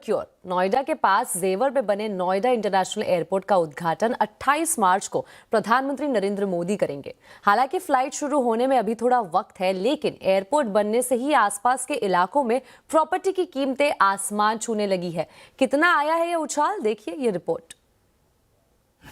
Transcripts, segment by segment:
Secure. Noida के पास जेवर में बने नोएडा इंटरनेशनल एयरपोर्ट का उद्घाटन 28 मार्च को प्रधानमंत्री नरेंद्र मोदी करेंगे। हालांकि फ्लाइट शुरू होने में अभी थोड़ा वक्त है, लेकिन एयरपोर्ट बनने से ही आसपास के इलाकों में प्रॉपर्टी की कीमतें आसमान छूने लगी है। कितना आया है ये उछाल, देखिए ये रिपोर्ट।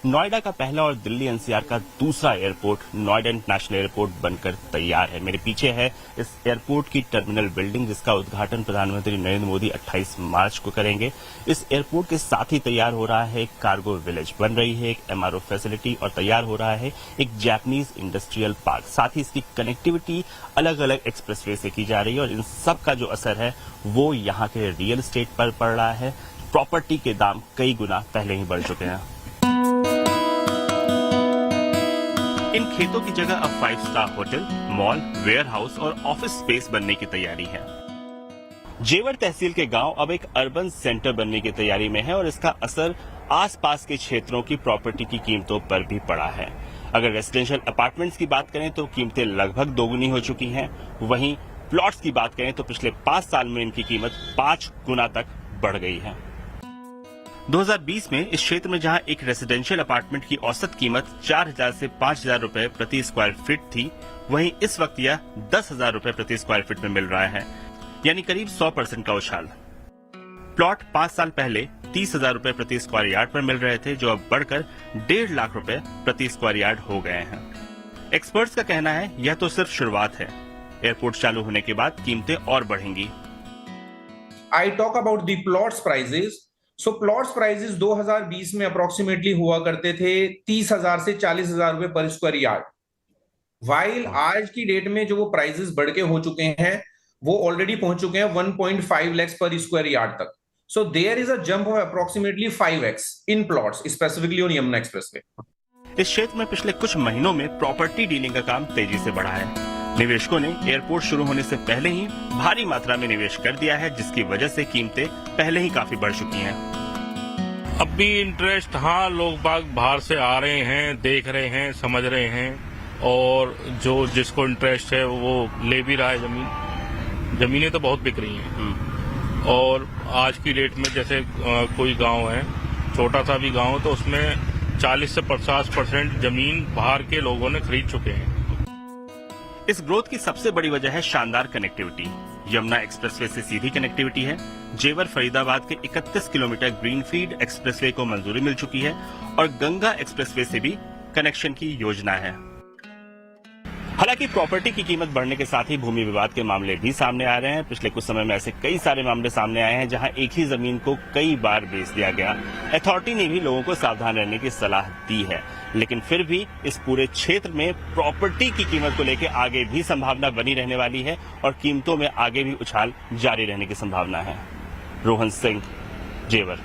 नोएडा का पहला और दिल्ली एनसीआर का दूसरा एयरपोर्ट नोएडा इंटरनेशनल एयरपोर्ट बनकर तैयार है। मेरे पीछे है इस एयरपोर्ट की टर्मिनल बिल्डिंग, जिसका उद्घाटन प्रधानमंत्री नरेंद्र मोदी 28 मार्च को करेंगे। इस एयरपोर्ट के साथ ही तैयार हो रहा है एक कार्गो विलेज, बन रही है एक एमआरओ फैसिलिटी और तैयार हो रहा है एक जापानीज इंडस्ट्रियल पार्क। साथ ही इसकी कनेक्टिविटी अलग अलग एक्सप्रेसवे से की जा रही है और इन सब का जो असर है वो यहाँ के रियल एस्टेट पर पड़ रहा है। प्रॉपर्टी के दाम कई गुना पहले ही बढ़ चुके हैं। इन खेतों की जगह अब 5 star hotel, mall, warehouse और ऑफिस स्पेस बनने की तैयारी है। जेवर तहसील के गांव अब एक अर्बन सेंटर बनने की तैयारी में है और इसका असर आसपास के क्षेत्रों की प्रॉपर्टी की कीमतों पर भी पड़ा है। अगर रेजिडेंशियल अपार्टमेंट्स की बात करें तो कीमतें लगभग दोगुनी हो चुकी हैं। वहीं प्लॉट्स की बात करें तो पिछले 5 साल में इनकी कीमत 5 गुना तक बढ़ गई है। 2020 में इस क्षेत्र में जहां एक रेजिडेंशियल अपार्टमेंट की औसत कीमत 4,000 से 5,000 रुपए प्रति स्क्वायर फीट थी, वहीं इस वक्त यह 10,000 रुपए प्रति स्क्वायर फीट में मिल रहा है, यानी करीब 100% का उछाल। प्लॉट 5 साल पहले 30,000 रुपए प्रति स्क्वायर यार्ड पर मिल रहे थे, जो अब बढ़कर 1.5 लाख रुपए प्रति स्क्वायर यार्ड हो गए हैं। एक्सपर्ट्स का कहना है यह तो सिर्फ शुरुआत है, एयरपोर्ट चालू होने के बाद कीमतें और बढ़ेंगी। I talk about the plots prices. So plots prices 2020 में अप्रोक्सीमेटली हुआ करते थे 30,000 से 40,000 रुपए पर स्क्वायर यार्ड। वाइल आज की डेट में जो वो प्राइसेस बढ़ के हो चुके हैं वो ऑलरेडी पहुंच चुके हैं 1.5 लाख पर स्क्वायर यार्ड तक। So there is a jump of approximately 5x in plots, specifically on Yamuna expressway. इस क्षेत्र में पिछले कुछ महीनों में प्रॉपर्टी डीलिंग का काम तेजी से बढ़ा है। निवेशकों ने एयरपोर्ट शुरू होने से पहले ही भारी मात्रा में निवेश कर दिया है, जिसकी वजह से कीमतें पहले ही काफी बढ़ चुकी हैं। अब भी इंटरेस्ट, हाँ, लोग बाग बाहर से आ रहे हैं, देख रहे हैं, समझ रहे हैं और जो जिसको इंटरेस्ट है वो ले भी रहा है। जमीनें तो बहुत बिक रही हैं और आज की डेट में जैसे कोई गांव है, छोटा सा भी गांव, तो उसमें 40 से 50% जमीन बाहर के लोगों ने खरीद चुके हैं। इस ग्रोथ की सबसे बड़ी वजह है शानदार कनेक्टिविटी। यमुना एक्सप्रेसवे से सीधी कनेक्टिविटी है। जेवर फरीदाबाद के 31 किलोमीटर ग्रीनफील्ड एक्सप्रेसवे को मंजूरी मिल चुकी है और गंगा एक्सप्रेसवे से भी कनेक्शन की योजना है। हालांकि प्रॉपर्टी की कीमत बढ़ने के साथ ही भूमि विवाद के मामले भी सामने आ रहे हैं। पिछले कुछ समय में ऐसे कई सारे मामले सामने आए हैं जहां एक ही जमीन को कई बार बेच दिया गया। अथॉरिटी ने भी लोगों को सावधान रहने की सलाह दी है, लेकिन फिर भी इस पूरे क्षेत्र में प्रॉपर्टी की कीमत को लेकर आगे भी संभावना बनी रहने वाली है और कीमतों में आगे भी उछाल जारी रहने की संभावना है। रोहन सिंह, जेवर।